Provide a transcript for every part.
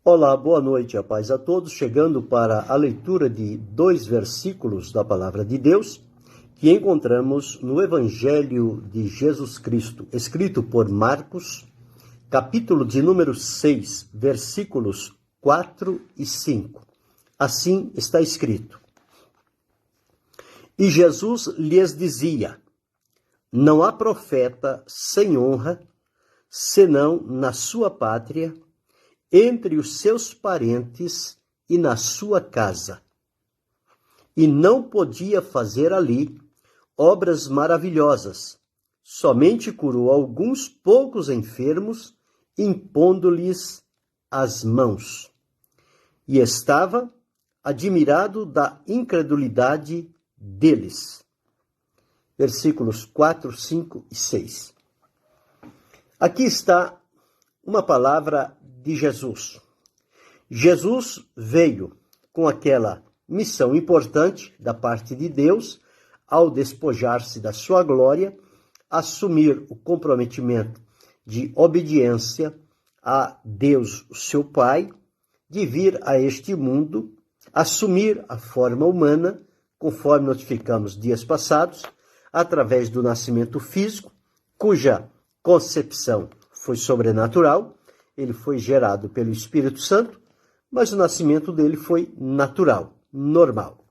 Olá, boa noite, a paz a todos. Chegando para a leitura de 2 versículos da Palavra de Deus, que encontramos no Evangelho de Jesus Cristo, escrito por Marcos, capítulo de número 6, versículos 4 e 5. Assim está escrito: E Jesus lhes dizia: Não há profeta sem honra, senão na sua pátria, entre os seus parentes e na sua casa. E não podia fazer ali obras maravilhosas, somente curou alguns poucos enfermos, impondo-lhes as mãos. E estava admirado da incredulidade deles. Versículos 4, 5 e 6. Aqui está uma palavra de Jesus. Jesus veio com aquela missão importante da parte de Deus, ao despojar-se da sua glória, assumir o comprometimento de obediência a Deus, o seu Pai, de vir a este mundo, assumir a forma humana, conforme notificamos dias passados, através do nascimento físico, cuja concepção foi sobrenatural. Ele foi gerado pelo Espírito Santo, mas o nascimento dele foi natural, normal.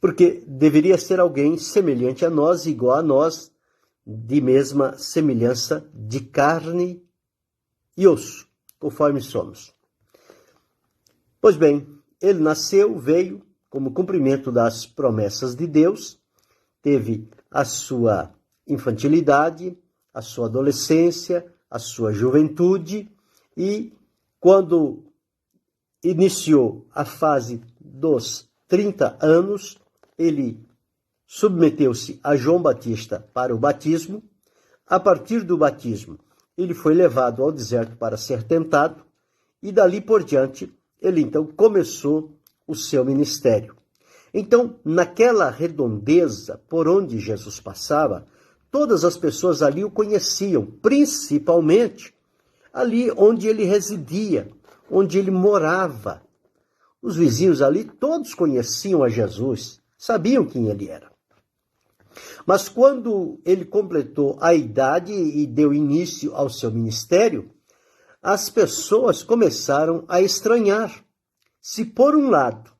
Porque deveria ser alguém semelhante a nós, igual a nós, de mesma semelhança de carne e osso, conforme somos. Pois bem, ele nasceu, veio como cumprimento das promessas de Deus, teve a sua infantilidade, a sua adolescência, a sua juventude, e quando iniciou a fase dos 30 anos, ele submeteu-se a João Batista para o batismo. A partir do batismo, ele foi levado ao deserto para ser tentado, e dali por diante, ele então começou o seu ministério. Então, naquela redondeza por onde Jesus passava, todas as pessoas ali o conheciam, principalmente ali onde ele residia, onde ele morava. Os vizinhos ali todos conheciam a Jesus, sabiam quem ele era. Mas quando ele completou a idade e deu início ao seu ministério, as pessoas começaram a estranhar. Se por um lado,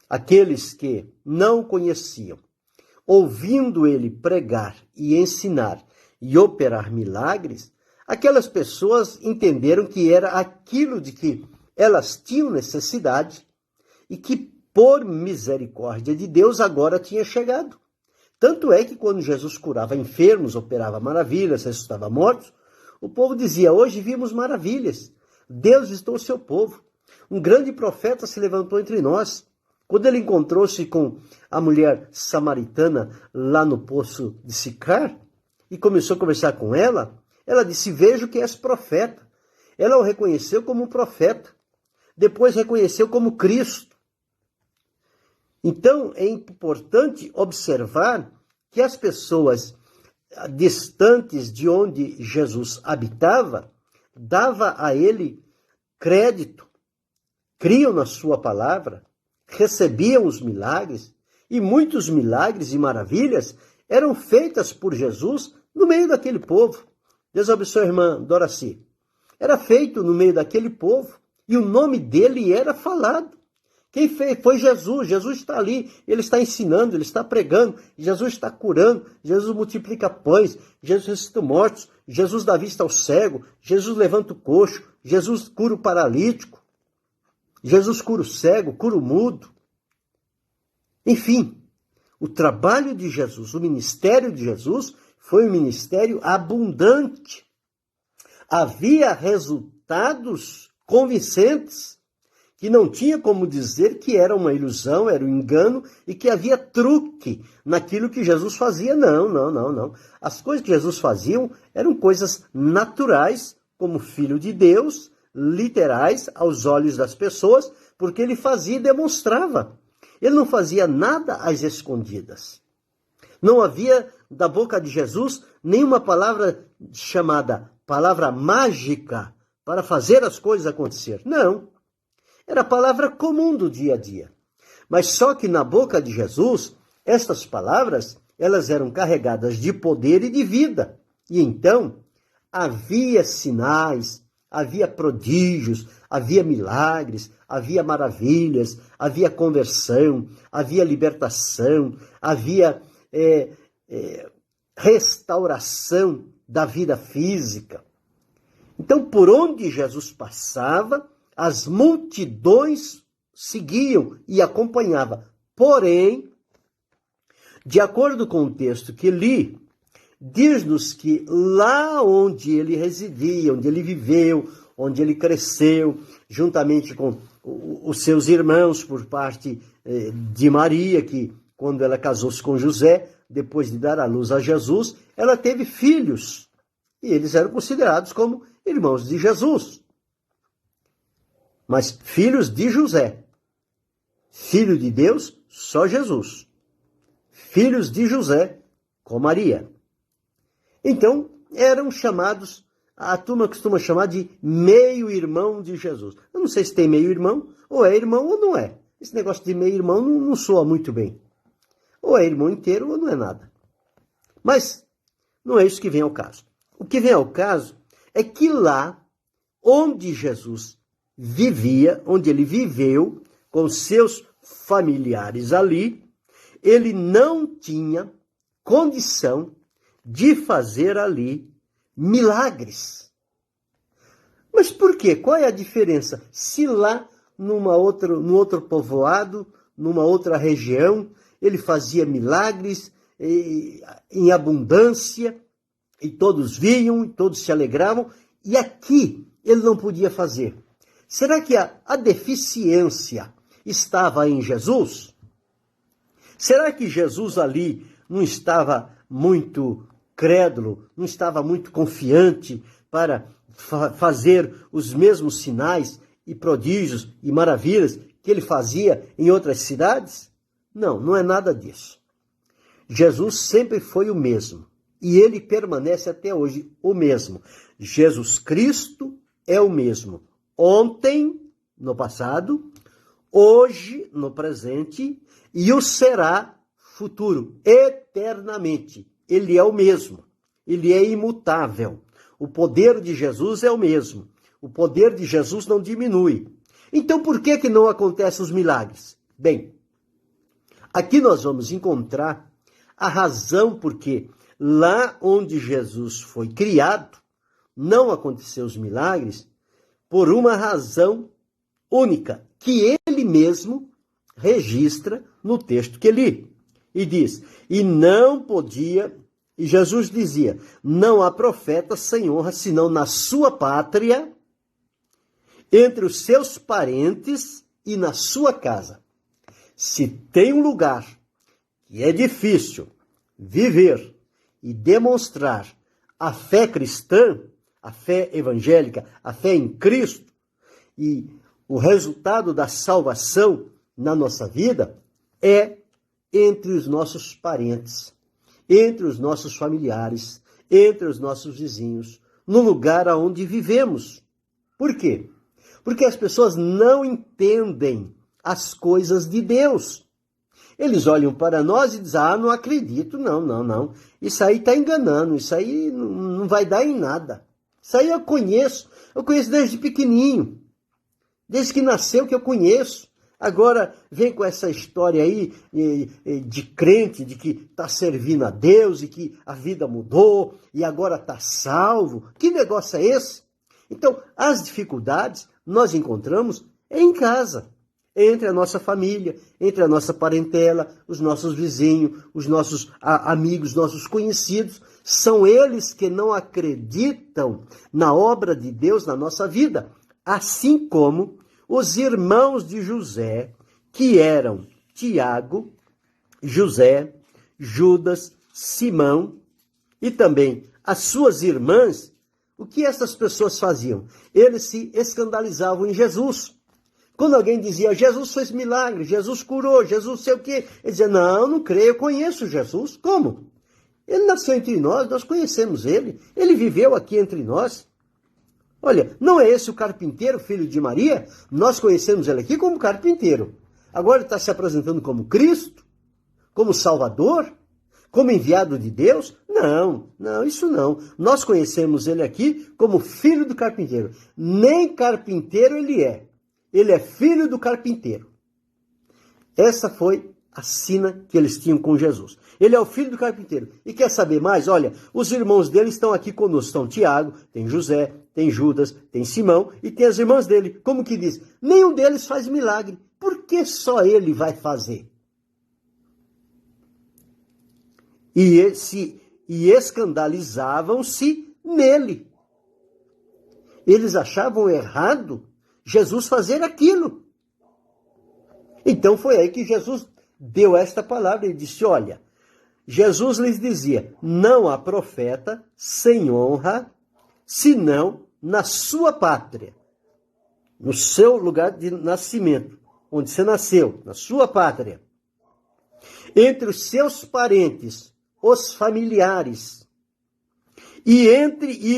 aqueles que não o conheciam, ouvindo ele pregar e ensinar e operar milagres, aquelas pessoas entenderam que era aquilo de que elas tinham necessidade e que, por misericórdia de Deus, agora tinha chegado. Tanto é que quando Jesus curava enfermos, operava maravilhas, ressuscitava mortos, o povo dizia: hoje vimos maravilhas, Deus visitou o seu povo, um grande profeta se levantou entre nós. Quando ele encontrou-se com a mulher samaritana lá no poço de Sicar e começou a conversar com ela, ela disse: vejo que és profeta. Ela o reconheceu como um profeta. Depois reconheceu como Cristo. Então é importante observar que as pessoas distantes de onde Jesus habitava dava a ele crédito, criam na sua palavra, recebiam os milagres, e muitos milagres e maravilhas eram feitas por Jesus no meio daquele povo. Deus abençoe a irmã Doraci. Era feito no meio daquele povo, e o nome dele era falado. Quem fez foi Jesus. Jesus está ali, ele está ensinando, ele está pregando, Jesus está curando, Jesus multiplica pães, Jesus ressuscita mortos, Jesus dá vista ao cego, Jesus levanta o coxo, Jesus cura o paralítico, Jesus cura o cego, cura o mudo. Enfim, o trabalho de Jesus, o ministério de Jesus, foi um ministério abundante. Havia resultados convincentes, que não tinha como dizer que era uma ilusão, era um engano, e que havia truque naquilo que Jesus fazia. Não. As coisas que Jesus fazia eram coisas naturais, como Filho de Deus, literais aos olhos das pessoas, porque ele fazia e demonstrava. Ele não fazia nada às escondidas. Não havia da boca de Jesus nenhuma palavra chamada palavra mágica para fazer as coisas acontecer. Não. Era a palavra comum do dia a dia. Mas só que na boca de Jesus, estas palavras, elas eram carregadas de poder e de vida. E então, havia sinais, havia prodígios, havia milagres, havia maravilhas, havia conversão, havia libertação, havia restauração da vida física. Então, por onde Jesus passava, as multidões seguiam e acompanhavam. Porém, de acordo com o texto que li, diz-nos que lá onde ele residia, onde ele viveu, onde ele cresceu, juntamente com os seus irmãos por parte de Maria, que quando ela casou-se com José, depois de dar à luz a Jesus, ela teve filhos. E eles eram considerados como irmãos de Jesus. Mas filhos de José. Filho de Deus, só Jesus. Filhos de José, com Maria. Então, eram chamados, a turma costuma chamar de meio-irmão de Jesus. Eu não sei se tem meio-irmão, ou é irmão ou não é. Esse negócio de meio-irmão não soa muito bem. Ou é irmão inteiro ou não é nada. Mas não é isso que vem ao caso. O que vem ao caso é que lá onde Jesus vivia, onde ele viveu com seus familiares ali, ele não tinha condição de fazer ali milagres. Mas por quê? Qual é a diferença? Se lá num outro povoado, numa outra região, ele fazia milagres em abundância, e todos viam, e todos se alegravam, e aqui ele não podia fazer. Será que a deficiência estava em Jesus? Será que Jesus ali não estava muito crédulo, não estava muito confiante para fazer os mesmos sinais e prodígios e maravilhas que ele fazia em outras cidades? Não, não é nada disso. Jesus sempre foi o mesmo e ele permanece até hoje o mesmo. Jesus Cristo é o mesmo. Ontem, no passado, hoje, no presente, e o será futuro, eternamente. Ele é o mesmo. Ele é imutável. O poder de Jesus é o mesmo. O poder de Jesus não diminui. Então, por que não acontecem os milagres? Bem, aqui nós vamos encontrar a razão porque lá onde Jesus foi criado, não aconteceu os milagres por uma razão única, que ele mesmo registra no texto que li. E diz, e Jesus dizia, não há profeta sem honra, senão na sua pátria, entre os seus parentes e na sua casa. Se tem um lugar que é difícil viver e demonstrar a fé cristã, a fé evangélica, a fé em Cristo e o resultado da salvação na nossa vida é entre os nossos parentes, entre os nossos familiares, entre os nossos vizinhos, no lugar onde vivemos. Por quê? Porque as pessoas não entendem as coisas de Deus. Eles olham para nós e dizem, não acredito, não. Isso aí está enganando, isso aí não vai dar em nada. Isso aí eu conheço desde pequenininho. Desde que nasceu que eu conheço. Agora vem com essa história aí de crente, de que está servindo a Deus e que a vida mudou e agora está salvo. Que negócio é esse? Então, as dificuldades nós encontramos em casa, entre a nossa família, entre a nossa parentela, os nossos vizinhos, os nossos amigos, nossos conhecidos. São eles que não acreditam na obra de Deus na nossa vida, assim como os irmãos de José, que eram Tiago, José, Judas, Simão e também as suas irmãs. O que essas pessoas faziam? Eles se escandalizavam em Jesus. Quando alguém dizia, Jesus fez milagre, Jesus curou, Jesus sei o quê, ele dizia, não creio, eu conheço Jesus. Como? Ele nasceu entre nós conhecemos ele viveu aqui entre nós. Olha, não é esse o carpinteiro, filho de Maria? Nós conhecemos ele aqui como carpinteiro. Agora ele está se apresentando como Cristo? Como Salvador? Como enviado de Deus? Não, isso não. Nós conhecemos ele aqui como filho do carpinteiro. Nem carpinteiro ele é. Ele é filho do carpinteiro. Essa foi a sina que eles tinham com Jesus. Ele é o filho do carpinteiro. E quer saber mais? Olha, os irmãos dele estão aqui conosco. Estão Tiago, tem José, tem Judas, tem Simão e tem as irmãs dele. Como que diz? Nenhum deles faz milagre. Por que só ele vai fazer? E escandalizavam-se nele. Eles achavam errado Jesus fazer aquilo. Então foi aí que Jesus deu esta palavra e disse, olha, Jesus lhes dizia, não há profeta sem honra, senão na sua pátria, no seu lugar de nascimento, onde você nasceu, na sua pátria, entre os seus parentes, os familiares, e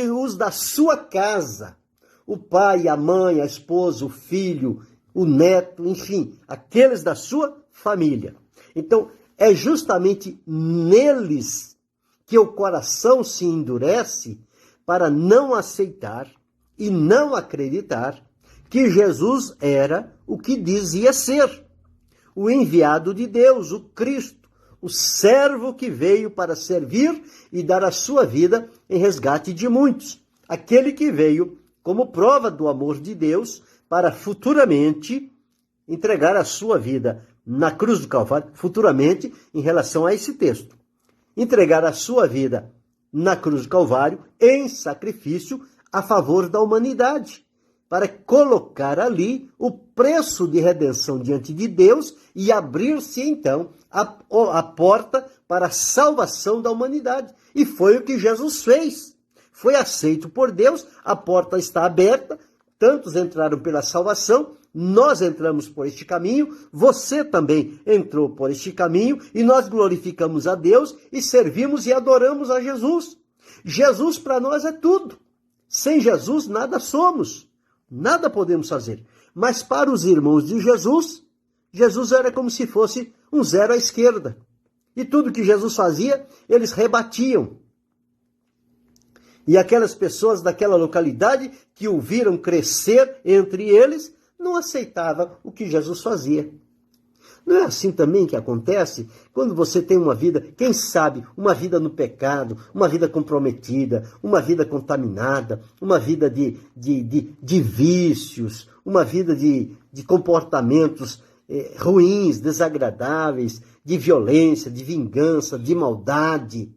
os da sua casa, o pai, a mãe, a esposa, o filho, o neto, enfim, aqueles da sua família. Então, é justamente neles que o coração se endurece para não aceitar e não acreditar que Jesus era o que dizia ser, o enviado de Deus, o Cristo, o servo que veio para servir e dar a sua vida em resgate de muitos, aquele que veio como prova do amor de Deus para futuramente entregar a sua vida na cruz do Calvário, futuramente em relação a esse texto. Entregar a sua vida na cruz do Calvário em sacrifício a favor da humanidade, para colocar ali o preço de redenção diante de Deus e abrir-se então a porta para a salvação da humanidade. E foi o que Jesus fez. Foi aceito por Deus, a porta está aberta, tantos entraram pela salvação, nós entramos por este caminho, você também entrou por este caminho, e nós glorificamos a Deus e servimos e adoramos a Jesus. Jesus para nós é tudo. Sem Jesus nada somos, nada podemos fazer. Mas para os irmãos de Jesus, Jesus era como se fosse um zero à esquerda. E tudo que Jesus fazia, eles rebatiam. E aquelas pessoas daquela localidade que o viram crescer entre eles, não aceitavam o que Jesus fazia. Não é assim também que acontece quando você tem uma vida, quem sabe, uma vida no pecado, uma vida comprometida, uma vida contaminada, uma vida de vícios, uma vida de comportamentos ruins, desagradáveis, de violência, de vingança, de maldade.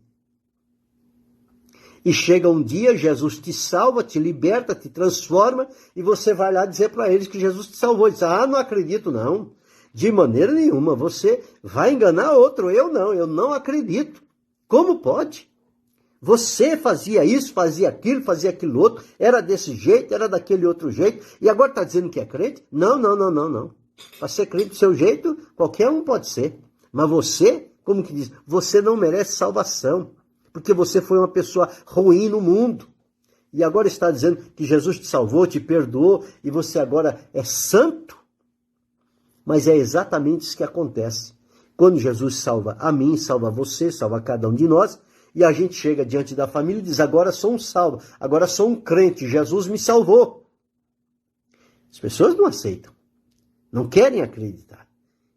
E chega um dia, Jesus te salva, te liberta, te transforma, e você vai lá dizer para eles que Jesus te salvou. Diz, não acredito não. De maneira nenhuma, você vai enganar outro. Eu não acredito. Como pode? Você fazia isso, fazia aquilo outro, era desse jeito, era daquele outro jeito, e agora está dizendo que é crente? Não. Para ser crente do seu jeito, qualquer um pode ser. Mas você, como que diz, você não merece salvação. Porque você foi uma pessoa ruim no mundo. E agora está dizendo que Jesus te salvou, te perdoou, e você agora é santo? Mas é exatamente isso que acontece. Quando Jesus salva a mim, salva você, salva cada um de nós, e a gente chega diante da família e diz, agora sou um salvo, agora sou um crente, Jesus me salvou. As pessoas não aceitam, não querem acreditar.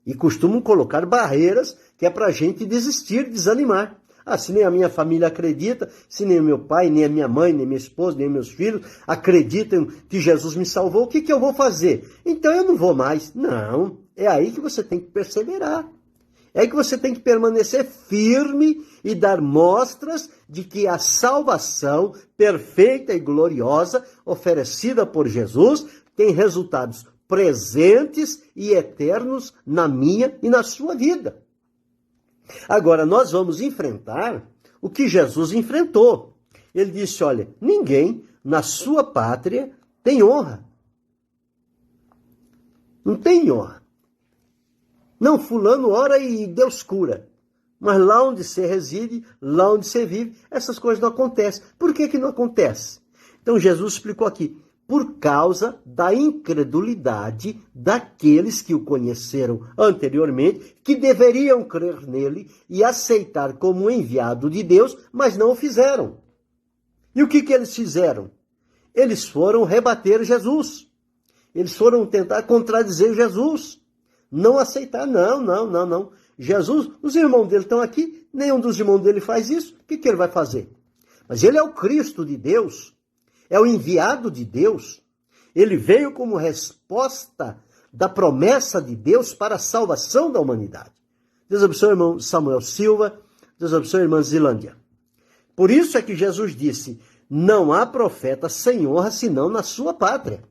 E costumam colocar barreiras que é para a gente desistir, desanimar. Se nem a minha família acredita, se nem o meu pai, nem a minha mãe, nem minha esposa, nem meus filhos acreditam que Jesus me salvou, o que eu vou fazer? Então eu não vou mais. Não, é aí que você tem que perseverar. É aí que você tem que permanecer firme e dar mostras de que a salvação perfeita e gloriosa oferecida por Jesus tem resultados presentes e eternos na minha e na sua vida. Agora, nós vamos enfrentar o que Jesus enfrentou. Ele disse, olha, ninguém na sua pátria tem honra. Não tem honra. Não, fulano ora e Deus cura. Mas lá onde você reside, lá onde você vive, essas coisas não acontecem. Por que não acontece? Então Jesus explicou aqui, por causa da incredulidade daqueles que o conheceram anteriormente, que deveriam crer nele e aceitar como enviado de Deus, mas não o fizeram. E o que eles fizeram? Eles foram rebater Jesus. Eles foram tentar contradizer Jesus. Não aceitar, não. Jesus, os irmãos dele estão aqui, nenhum dos irmãos dele faz isso, o que ele vai fazer? Mas ele é o Cristo de Deus, é o enviado de Deus. Ele veio como resposta da promessa de Deus para a salvação da humanidade. Deus abençoe o irmão Samuel Silva, Deus abençoe a irmã Zilândia. Por isso é que Jesus disse, não há profeta sem honra senão na sua pátria.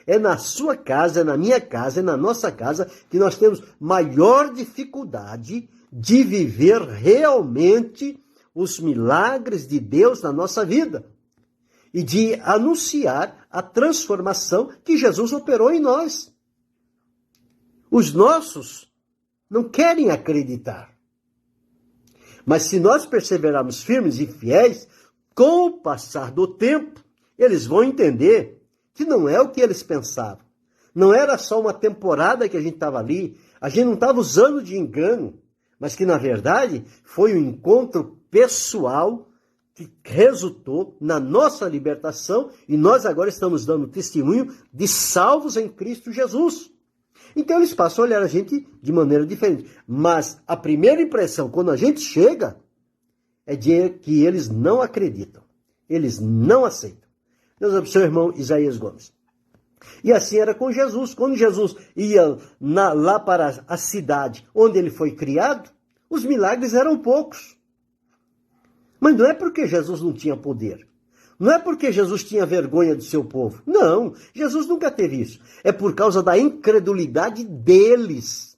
É na sua casa, é na minha casa, é na nossa casa que nós temos maior dificuldade de viver realmente os milagres de Deus na nossa vida e de anunciar a transformação que Jesus operou em nós. Os nossos não querem acreditar. Mas se nós perseverarmos firmes e fiéis, com o passar do tempo, eles vão entender que não é o que eles pensavam. Não era só uma temporada que a gente estava ali, a gente não estava usando de engano, mas que, na verdade, foi um encontro pessoal que resultou na nossa libertação e nós agora estamos dando testemunho de salvos em Cristo Jesus. Então eles passam a olhar a gente de maneira diferente. Mas a primeira impressão, quando a gente chega, é de que eles não acreditam. Eles não aceitam. Deus abençoe o irmão Isaías Gomes. E assim era com Jesus. Quando Jesus ia lá para a cidade onde ele foi criado, os milagres eram poucos. Mas não é porque Jesus não tinha poder. Não é porque Jesus tinha vergonha do seu povo. Não, Jesus nunca teve isso. É por causa da incredulidade deles.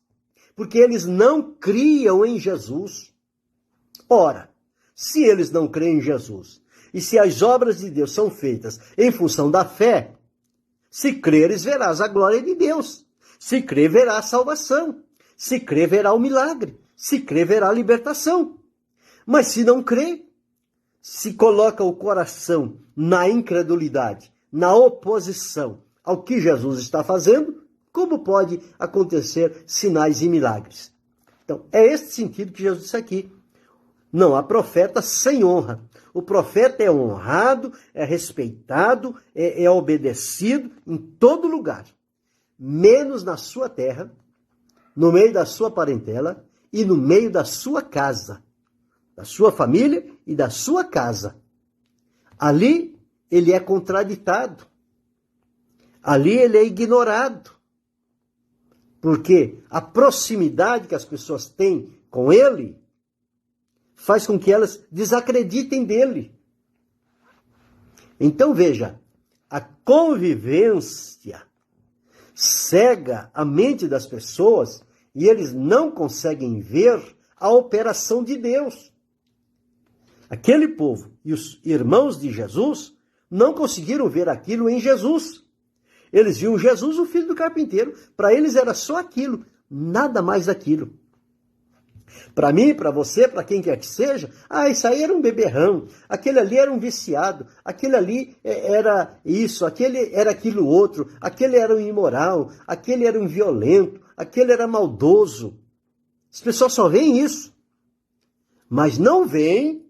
Porque eles não criam em Jesus. Ora, se eles não creem em Jesus, e se as obras de Deus são feitas em função da fé, se creres, verás a glória de Deus. Se crer, verá a salvação. Se crer, verá o milagre. Se crer, verá a libertação. Mas se não crê, se coloca o coração na incredulidade, na oposição ao que Jesus está fazendo, como pode acontecer sinais e milagres? Então, é este sentido que Jesus disse aqui. Não há profeta sem honra. O profeta é honrado, é respeitado, é obedecido em todo lugar, menos na sua terra, no meio da sua parentela e no meio da sua casa, da sua família e da sua casa. Ali ele é contraditado. Ali ele é ignorado. Porque a proximidade que as pessoas têm com ele faz com que elas desacreditem dele. Então veja, a convivência cega a mente das pessoas e eles não conseguem ver a operação de Deus. Aquele povo e os irmãos de Jesus não conseguiram ver aquilo em Jesus. Eles viam Jesus, o filho do carpinteiro. Para eles era só aquilo, nada mais daquilo. Para mim, para você, para quem quer que seja, isso aí era um beberrão, aquele ali era um viciado, aquele ali era isso, aquele era aquilo outro, aquele era um imoral, aquele era um violento, aquele era maldoso. As pessoas só veem isso, mas não veem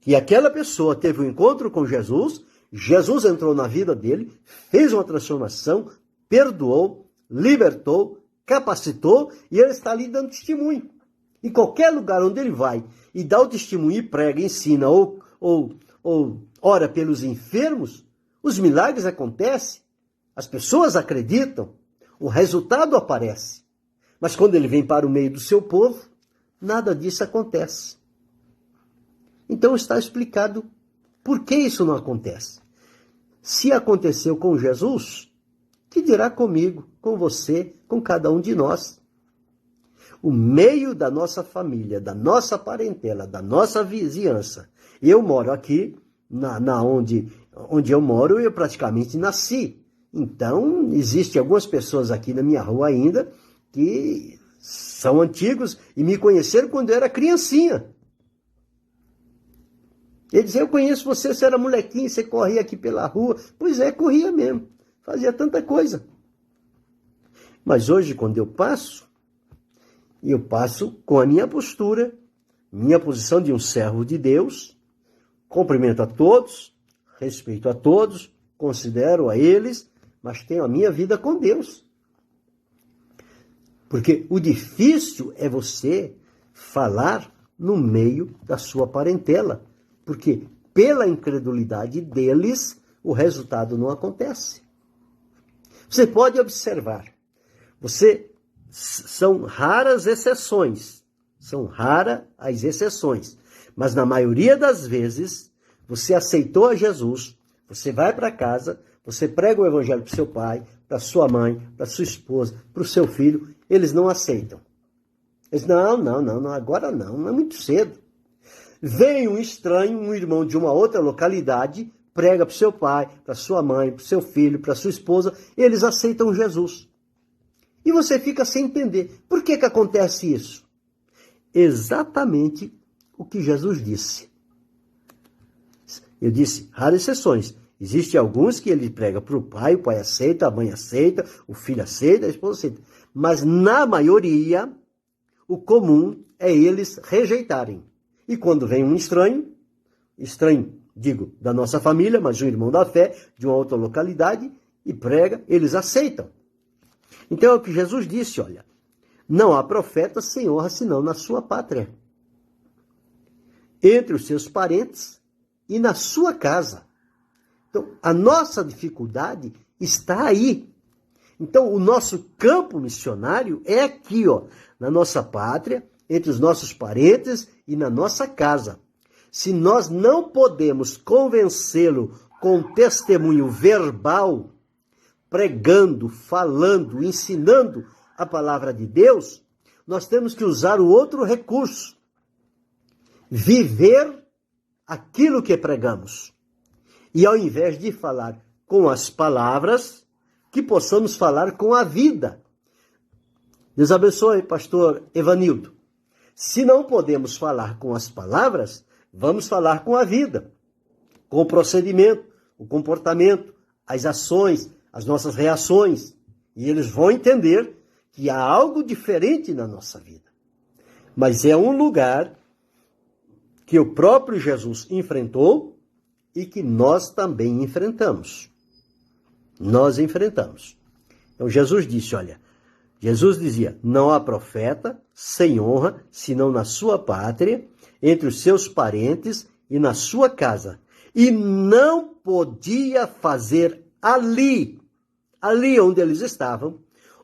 que aquela pessoa teve um encontro com Jesus, Jesus entrou na vida dele, fez uma transformação, perdoou, libertou, capacitou e ele está ali dando testemunho. Em qualquer lugar onde ele vai e dá o testemunho e prega, ensina ou ora pelos enfermos, os milagres acontecem, as pessoas acreditam, o resultado aparece. Mas quando ele vem para o meio do seu povo, nada disso acontece. Então está explicado por que isso não acontece. Se aconteceu com Jesus, que dirá comigo, com você, com cada um de nós? O meio da nossa família, da nossa parentela, da nossa vizinhança. Eu moro aqui, onde eu moro, eu praticamente nasci. Então, existem algumas pessoas aqui na minha rua ainda que são antigos e me conheceram quando eu era criancinha. Ele dizia, eu conheço você, você era molequinho, você corria aqui pela rua. Pois é, corria mesmo. Fazia tanta coisa. Mas hoje, quando eu passo com a minha postura, minha posição de um servo de Deus, cumprimento a todos, respeito a todos, considero a eles, mas tenho a minha vida com Deus. Porque o difícil é você falar no meio da sua parentela. Porque pela incredulidade deles, o resultado não acontece. Você pode observar. São raras exceções. São raras as exceções. Mas na maioria das vezes, você aceitou a Jesus, você vai para casa, você prega o evangelho para o seu pai, para sua mãe, para sua esposa, para o seu filho, eles não aceitam. Eles não, agora não é muito cedo. Vem um estranho, um irmão de uma outra localidade, prega para o seu pai, para sua mãe, para o seu filho, para sua esposa, eles aceitam Jesus. E você fica sem entender. Por que acontece isso? Exatamente o que Jesus disse. Eu disse, raras exceções. Existem alguns que ele prega para o pai aceita, a mãe aceita, o filho aceita, a esposa aceita. Mas na maioria, o comum é eles rejeitarem. E quando vem um estranho, digo, da nossa família, mas um irmão da fé, de uma outra localidade, e prega, eles aceitam. Então é o que Jesus disse, olha, não há profeta sem honra senão na sua pátria, entre os seus parentes e na sua casa. Então, a nossa dificuldade está aí. Então, o nosso campo missionário é aqui, ó, na nossa pátria, entre os nossos parentes e na nossa casa. Se nós não podemos convencê-lo com testemunho verbal, pregando, falando, ensinando a palavra de Deus, nós temos que usar o outro recurso. Viver aquilo que pregamos. E ao invés de falar com as palavras, que possamos falar com a vida. Deus abençoe, pastor Evanildo. Se não podemos falar com as palavras, vamos falar com a vida, com o procedimento, o comportamento, as ações, as nossas reações. E eles vão entender que há algo diferente na nossa vida. Mas é um lugar que o próprio Jesus enfrentou e que nós também enfrentamos. Nós enfrentamos. Então Jesus disse, olha, Jesus dizia, não há profeta sem honra, senão na sua pátria, entre os seus parentes e na sua casa. E não podia fazer ali onde eles estavam,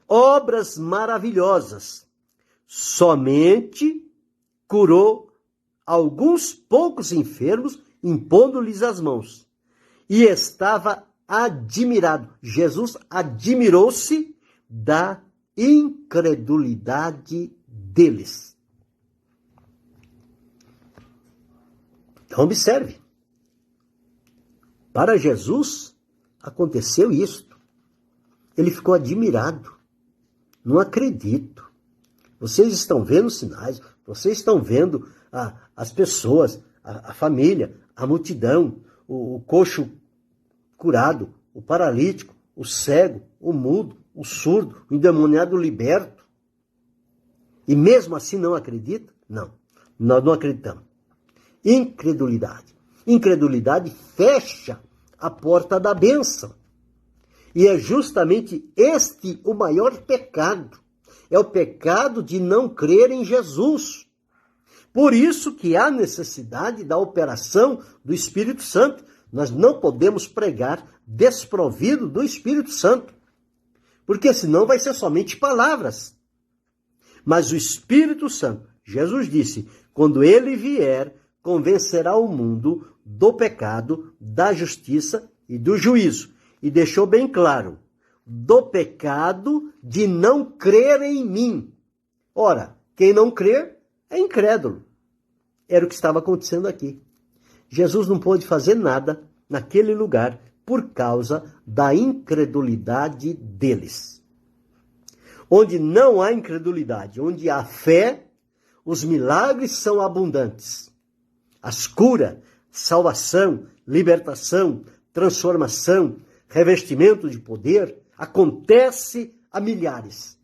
obras maravilhosas. Somente curou alguns poucos enfermos, impondo-lhes as mãos. E estava admirado. Jesus admirou-se da incredulidade deles. Então, observe. Para Jesus, aconteceu isto. Ele ficou admirado. Não acredito. Vocês estão vendo sinais, vocês estão vendo as pessoas, a família, a multidão, o coxo curado, o paralítico, o cego, o mudo, o surdo, o endemoniado liberto. E mesmo assim não acredita? Não, nós não acreditamos. Incredulidade. Incredulidade fecha a porta da bênção. E é justamente este o maior pecado. É o pecado de não crer em Jesus. Por isso que há necessidade da operação do Espírito Santo. Nós não podemos pregar desprovido do Espírito Santo. Porque senão vai ser somente palavras. Mas o Espírito Santo, Jesus disse, quando ele vier, convencerá o mundo do pecado, da justiça e do juízo. E deixou bem claro, do pecado de não crer em mim. Ora, quem não crer é incrédulo. Era o que estava acontecendo aqui. Jesus não pôde fazer nada naquele lugar por causa da incredulidade deles. Onde não há incredulidade, onde há fé, os milagres são abundantes. As curas salvação, libertação, transformação, revestimento de poder, acontece a milhares.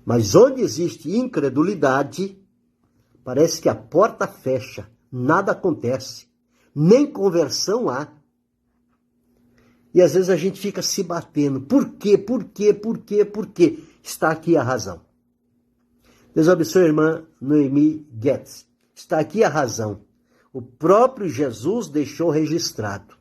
Mas onde existe incredulidade, parece que a porta fecha, nada acontece, nem conversão há. E às vezes a gente fica se batendo. Por quê? Por quê? Por quê? Por quê? Está aqui a razão. Deus abençoe a irmã Noemi Getz. Está aqui a razão. O próprio Jesus deixou registrado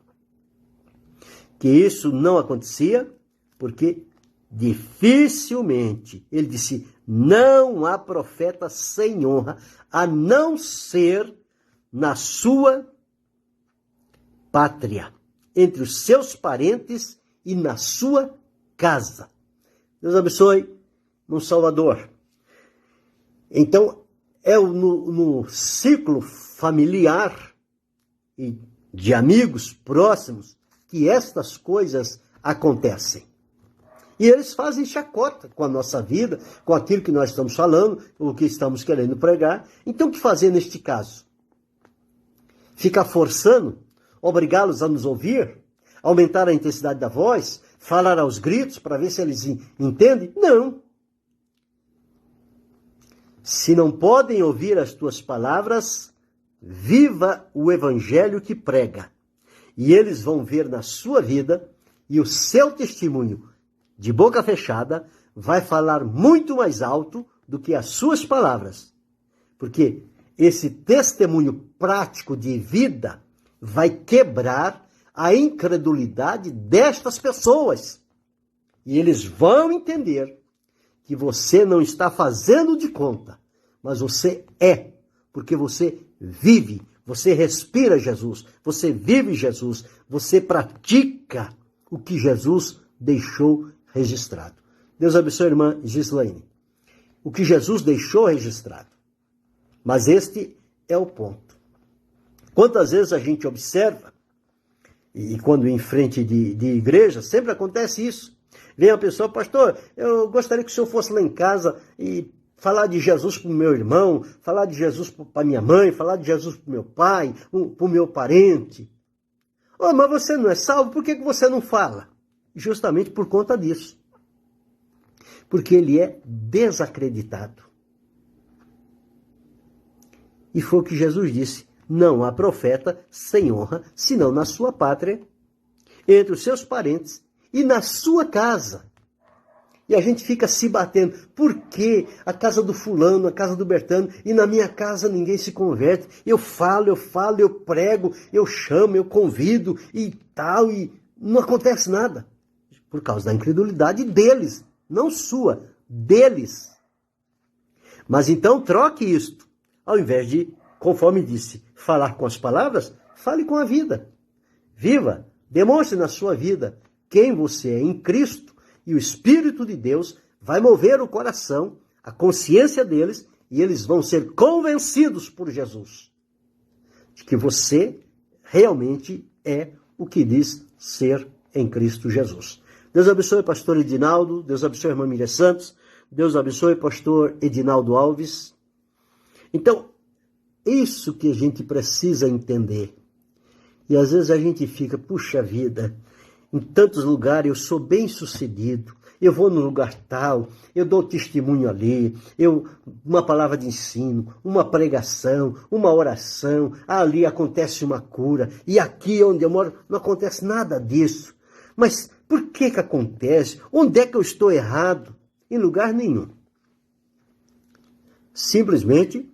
que isso não acontecia porque dificilmente, ele disse, não há profeta sem honra, a não ser na sua pátria, entre os seus parentes e na sua casa. Deus abençoe no Salvador. Então, é no ciclo familiar e de amigos próximos que estas coisas acontecem. E eles fazem chacota com a nossa vida, com aquilo que nós estamos falando, o que estamos querendo pregar. Então, o que fazer neste caso? Ficar forçando? Obrigá-los a nos ouvir? Aumentar a intensidade da voz? Falar aos gritos para ver se eles entendem? Não. Se não podem ouvir as tuas palavras, viva o evangelho que prega. E eles vão ver na sua vida e o seu testemunho de boca fechada vai falar muito mais alto do que as suas palavras. Porque esse testemunho prático de vida vai quebrar a incredulidade destas pessoas. E eles vão entender que você não está fazendo de conta, mas você é, porque você vive, você respira Jesus, você vive Jesus, você pratica o que Jesus deixou registrado. Deus abençoe a irmã Gislaine. O que Jesus deixou registrado. Mas este é o ponto. Quantas vezes a gente observa, e quando em frente de igreja, sempre acontece isso. Vem a pessoa, pastor, eu gostaria que o senhor fosse lá em casa e falar de Jesus para o meu irmão, falar de Jesus para minha mãe, falar de Jesus para o meu pai, para o meu parente. Oh, mas você não é salvo, por que você não fala? Justamente por conta disso. Porque ele é desacreditado. E foi o que Jesus disse. Não há profeta sem honra, senão na sua pátria, entre os seus parentes e na sua casa. E a gente fica se batendo. Por que a casa do fulano, a casa do Bertano, e na minha casa ninguém se converte? Eu falo, eu prego, eu chamo, eu convido e tal, e não acontece nada. Por causa da incredulidade deles, não sua, deles. Mas então troque isto. Ao invés de, conforme disse, falar com as palavras, fale com a vida. Viva, demonstre na sua vida quem você é em Cristo e o Espírito de Deus vai mover o coração, a consciência deles e eles vão ser convencidos por Jesus de que você realmente é o que diz ser em Cristo Jesus. Deus abençoe pastor Edinaldo, Deus abençoe a irmã Miriam Santos, Deus abençoe pastor Edinaldo Alves. Então, isso que a gente precisa entender. E às vezes a gente fica, puxa vida, em tantos lugares eu sou bem sucedido, eu vou num lugar tal, eu dou testemunho ali, uma palavra de ensino, uma pregação, uma oração, ali acontece uma cura, e aqui onde eu moro não acontece nada disso. Mas por que acontece? Onde é que eu estou errado? Em lugar nenhum. Simplesmente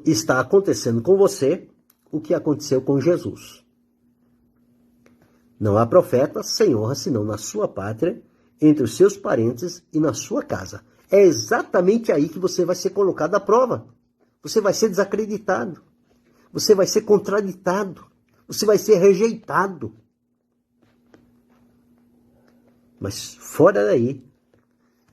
está acontecendo com você o que aconteceu com Jesus. Não há profeta sem honra, senão na sua pátria, entre os seus parentes e na sua casa. É exatamente aí que você vai ser colocado à prova. Você vai ser desacreditado. Você vai ser contraditado. Você vai ser rejeitado. Mas fora daí,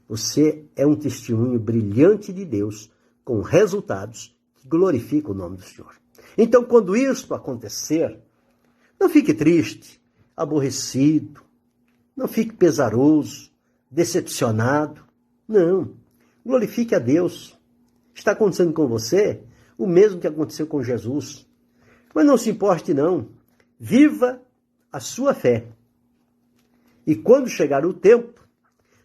você é um testemunho brilhante de Deus, com resultados que glorificam o nome do Senhor. Então, quando isso acontecer, não fique triste, aborrecido, não fique pesaroso, decepcionado. Não, glorifique a Deus. Está acontecendo com você o mesmo que aconteceu com Jesus. Mas não se importe não, viva a sua fé. E quando chegar o tempo,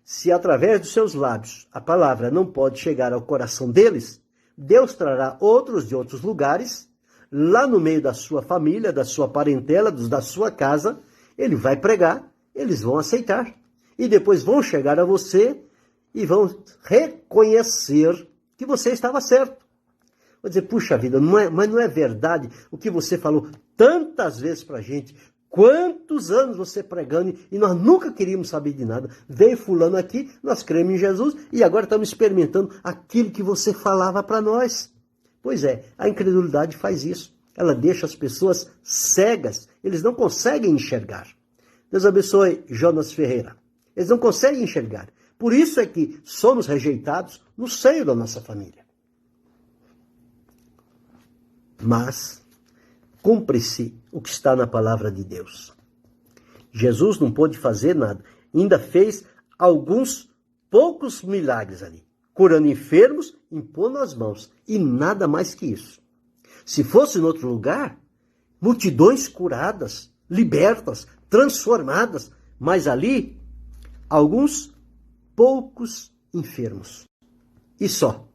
se através dos seus lábios a palavra não pode chegar ao coração deles, Deus trará outros de outros lugares, lá no meio da sua família, da sua parentela, da sua casa, ele vai pregar, eles vão aceitar. E depois vão chegar a você e vão reconhecer que você estava certo. Vou dizer, puxa vida, mas não é verdade o que você falou tantas vezes para a gente. Quantos anos você pregando e nós nunca queríamos saber de nada. Veio fulano aqui, nós cremos em Jesus e agora estamos experimentando aquilo que você falava para nós. Pois é, a incredulidade faz isso. Ela deixa as pessoas cegas. Eles não conseguem enxergar. Deus abençoe Jonas Ferreira. Eles não conseguem enxergar. Por isso é que somos rejeitados no seio da nossa família. Mas cumpre-se o que está na palavra de Deus. Jesus não pôde fazer nada. Ainda fez alguns poucos milagres ali. Curando enfermos, impondo as mãos. E nada mais que isso. Se fosse em outro lugar, multidões curadas, libertas, transformadas. Mas ali, alguns poucos enfermos. E só.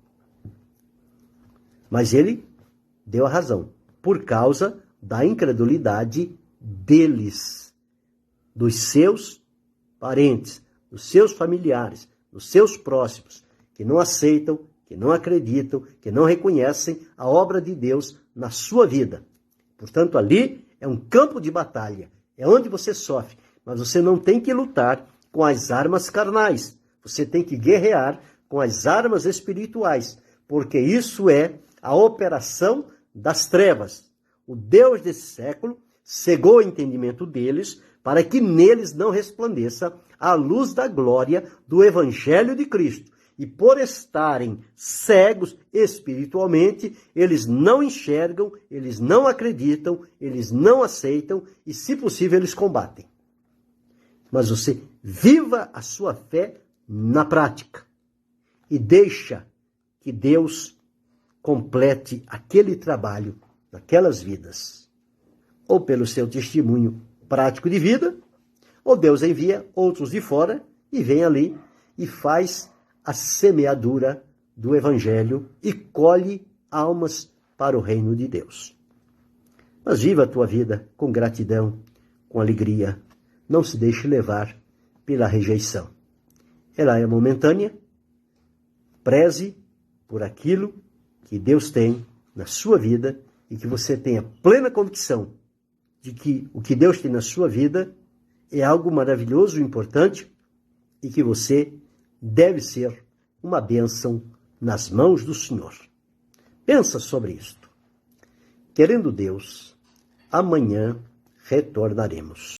Mas ele deu a razão. Por causa da incredulidade deles, dos seus parentes, dos seus familiares, dos seus próximos, que não aceitam, que não acreditam, que não reconhecem a obra de Deus na sua vida. Portanto, ali é um campo de batalha, é onde você sofre, mas você não tem que lutar com as armas carnais, você tem que guerrear com as armas espirituais, porque isso é a operação das trevas. O Deus desse século cegou o entendimento deles para que neles não resplandeça a luz da glória do Evangelho de Cristo. E por estarem cegos espiritualmente, eles não enxergam, eles não acreditam, eles não aceitam e, se possível, eles combatem. Mas você viva a sua fé na prática e deixa que Deus complete aquele trabalho naquelas vidas, ou pelo seu testemunho prático de vida, ou Deus envia outros de fora e vem ali e faz a semeadura do Evangelho e colhe almas para o reino de Deus. Mas viva a tua vida com gratidão, com alegria, não se deixe levar pela rejeição. Ela é momentânea, preze por aquilo que Deus tem na sua vida e que você tenha plena convicção de que o que Deus tem na sua vida é algo maravilhoso e importante e que você deve ser uma bênção nas mãos do Senhor. Pensa sobre isto. Querendo Deus, amanhã retornaremos.